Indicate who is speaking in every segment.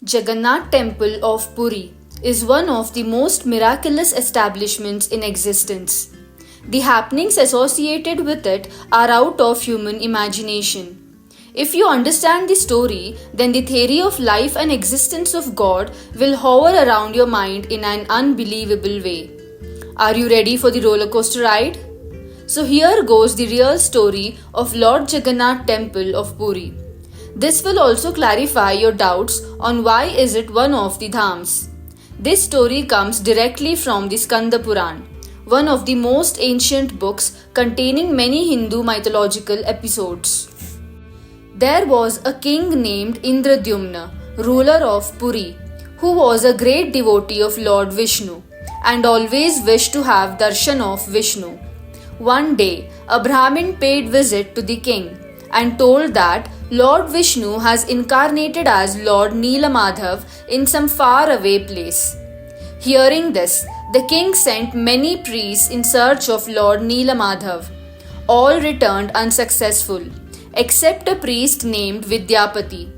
Speaker 1: Jagannath Temple of Puri is one of the most miraculous establishments in existence. The happenings associated with it are out of human imagination. If you understand the story, then the theory of life and existence of God will hover around your mind in an unbelievable way. Are you ready for the roller coaster ride? So here goes the real story of Lord Jagannath Temple of Puri. This will also clarify your doubts on why is it one of the dhams. This story comes directly from the Skanda Puran, one of the most ancient books containing many Hindu mythological episodes. There was a king named Indradyumna, ruler of Puri, who was a great devotee of Lord Vishnu and always wished to have darshan of Vishnu. One day, a Brahmin paid visit to the king and told that Lord Vishnu has incarnated as Lord Neelamadhav in some faraway place. Hearing this, the king sent many priests in search of Lord Neelamadhav. All returned unsuccessful, except a priest named Vidyapati.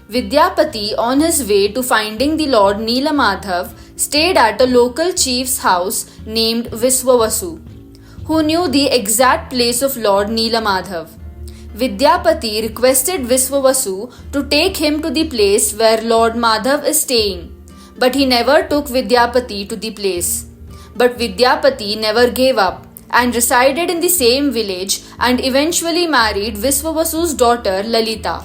Speaker 1: Vidyapati, on his way to finding the Lord Neelamadhav, stayed at a local chief's house named Viswavasu, who knew the exact place of Lord Neelamadhav. Vidyapati requested Viswavasu to take him to the place where Lord Madhav is staying, but he never took Vidyapati to the place. But Vidyapati never gave up and resided in the same village and eventually married Viswavasu's daughter Lalita.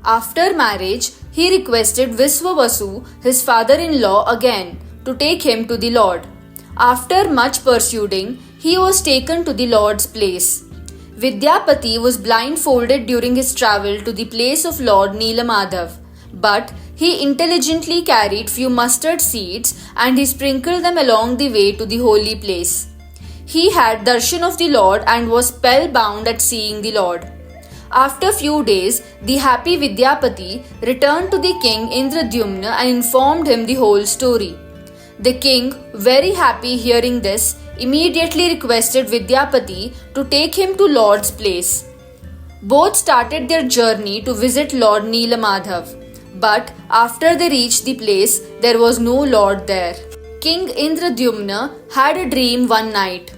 Speaker 1: After marriage, he requested Viswavasu, his father-in-law, again to take him to the Lord. After much persuading, he was taken to the Lord's place. Vidyapati was blindfolded during his travel to the place of Lord Neelamadhav, but he intelligently carried few mustard seeds and he sprinkled them along the way to the holy place. He had darshan of the Lord and was spellbound at seeing the Lord. After few days, the happy Vidyapati returned to the king Indradyumna and informed him the whole story. The king, very happy hearing this, immediately requested Vidyapati to take him to Lord's place. Both started their journey to visit Lord Neelamadhav, but after they reached the place, there was no Lord there. King Indradyumna had a dream one night.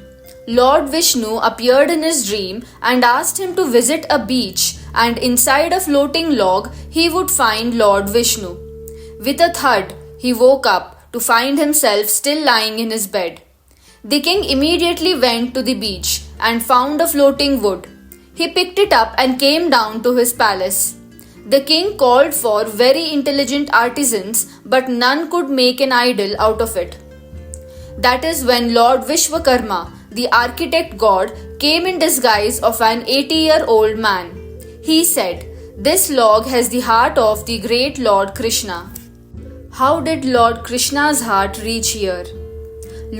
Speaker 1: Lord Vishnu appeared in his dream and asked him to visit a beach, and inside a floating log he would find Lord Vishnu. With a thud, he woke up to find himself still lying in his bed. The king immediately went to the beach and found a floating wood. He picked it up and came down to his palace. The king called for very intelligent artisans, but none could make an idol out of it. That is when Lord Vishwakarma, the architect god, came in disguise of an 80-year-old man. He said, "This log has the heart of the great Lord Krishna." How did Lord Krishna's heart reach here?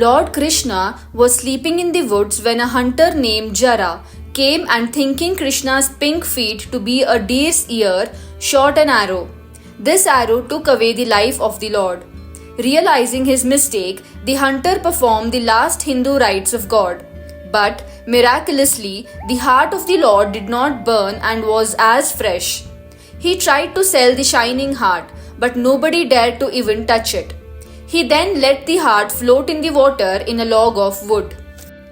Speaker 1: Lord Krishna was sleeping in the woods when a hunter named Jara came and, thinking Krishna's pink feet to be a deer's ear, shot an arrow. This arrow took away the life of the Lord. Realizing his mistake, the hunter performed the last Hindu rites of God. But miraculously, the heart of the Lord did not burn and was as fresh. He tried to sell the shining heart, but nobody dared to even touch it. He then let the heart float in the water in a log of wood.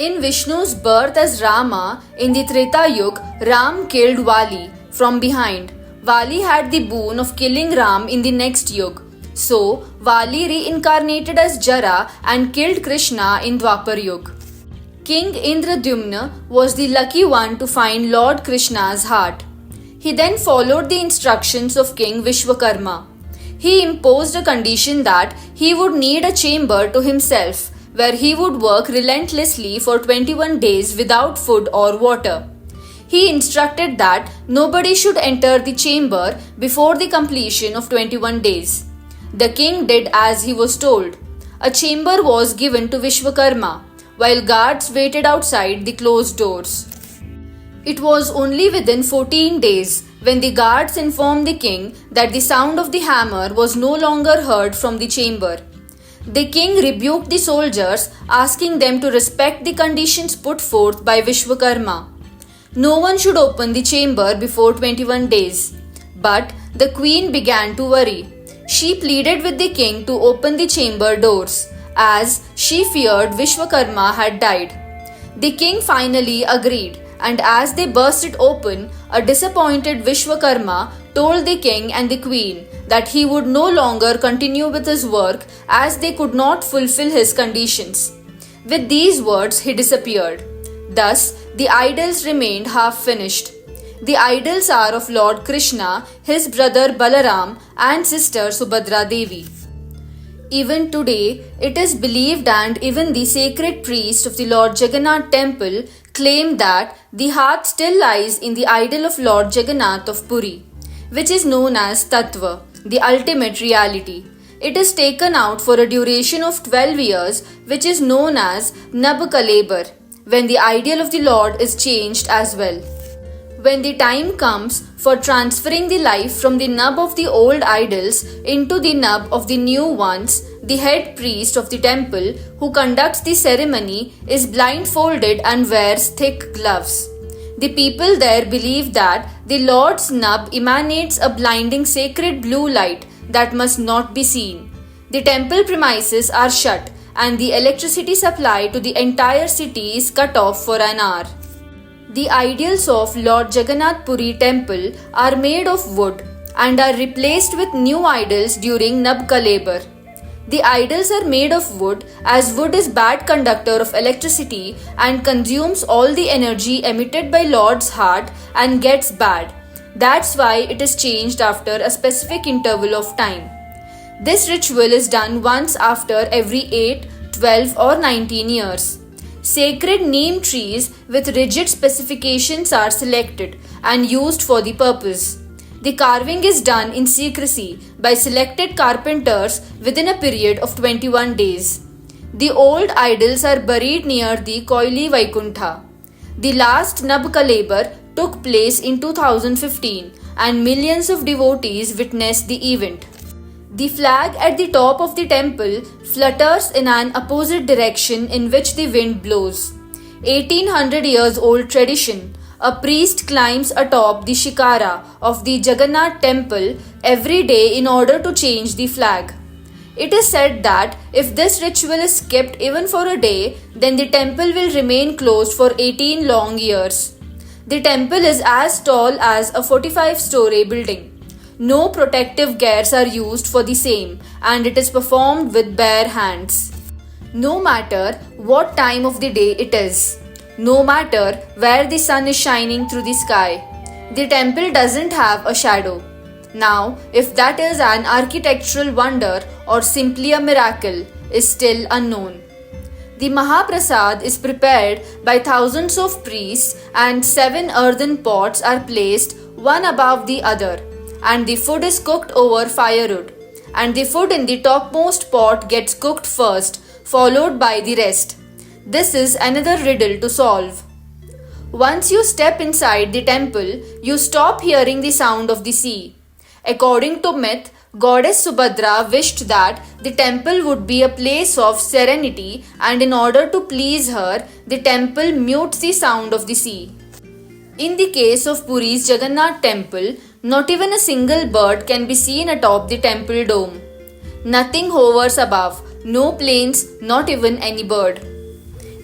Speaker 1: In Vishnu's birth as Rama in the Treta Yuga, Ram killed Vali from behind. Vali had the boon of killing Ram in the next Yuga. So, Vali reincarnated as Jara and killed Krishna in Dwapar Yuga. King Indradyumna was the lucky one to find Lord Krishna's heart. He then followed the instructions of King Vishwakarma. He imposed a condition that he would need a chamber to himself, where he would work relentlessly for 21 days without food or water. He instructed that nobody should enter the chamber before the completion of 21 days. The king did as he was told. A chamber was given to Vishwakarma, while guards waited outside the closed doors. It was only within 14 days when the guards informed the king that the sound of the hammer was no longer heard from the chamber. The king rebuked the soldiers, asking them to respect the conditions put forth by Vishwakarma. No one should open the chamber before 21 days. But the queen began to worry. she pleaded with the king to open the chamber doors, as she feared Vishwakarma had died. The king finally agreed, and as they burst it open, a disappointed Vishwakarma told the king and the queen that he would no longer continue with his work as they could not fulfill his conditions. With these words, he disappeared. Thus, the idols remained half finished. The idols are of Lord Krishna, his brother Balaram, and sister Subhadra Devi. Even today, it is believed, and even the sacred priest of the Lord Jagannath temple claim that the heart still lies in the idol of Lord Jagannath of Puri, which is known as Tattva, the ultimate reality. It is taken out for a duration of 12 years, which is known as Nab Kalebar, when the ideal of the Lord is changed as well. When the time comes for transferring the life from the nub of the old idols into the nub of the new ones, the head priest of the temple who conducts the ceremony is blindfolded and wears thick gloves. The people there believe that the Lord's nub emanates a blinding sacred blue light that must not be seen. The temple premises are shut and the electricity supply to the entire city is cut off for an hour. The idols of Lord Jagannath Puri temple are made of wood and are replaced with new idols during Nab Kalebar. The idols are made of wood as wood is bad conductor of electricity and consumes all the energy emitted by Lord's heart and gets bad. That's why it is changed after a specific interval of time. This ritual is done once after every 8, 12 or 19 years. Sacred neem trees with rigid specifications are selected and used for the purpose. The carving is done in secrecy by selected carpenters within a period of 21 days. The old idols are buried near the Koili Vaikuntha. The last Nab Kalebar took place in 2015 and millions of devotees witnessed the event. The flag at the top of the temple flutters in an opposite direction in which the wind blows. 1800 years old tradition. A priest climbs atop the shikara of the Jagannath temple every day in order to change the flag. It is said that if this ritual is skipped even for a day, then the temple will remain closed for 18 long years. The temple is as tall as a 45-story building. No protective gears are used for the same, and it is performed with bare hands. No matter what time of the day it is, no matter where the sun is shining through the sky, the temple doesn't have a shadow. Now, if that is an architectural wonder or simply a miracle is still unknown. The Mahaprasad is prepared by thousands of priests and 7 earthen pots are placed one above the other, and the food is cooked over firewood, and the food in the topmost pot gets cooked first, followed by the rest. This is another riddle to solve. Once you step inside the temple, you stop hearing the sound of the sea. According to myth, Goddess Subhadra wished that the temple would be a place of serenity, and in order to please her, the temple mutes the sound of the sea. In the case of Puri's Jagannath temple, not even a single bird can be seen atop the temple dome. Nothing hovers above, no planes, not even any bird.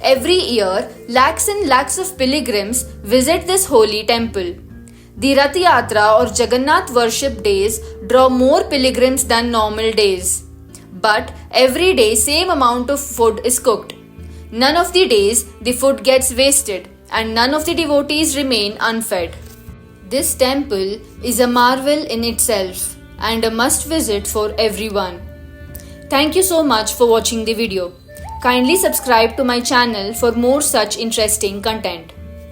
Speaker 1: Every year, lakhs and lakhs of pilgrims visit this holy temple. The Rath Yatra or Jagannath worship days draw more pilgrims than normal days. But every day same amount of food is cooked. None of the days the food gets wasted and none of the devotees remain unfed. This temple is a marvel in itself and a must visit for everyone. Thank you so much for watching the video. Kindly subscribe to my channel for more such interesting content.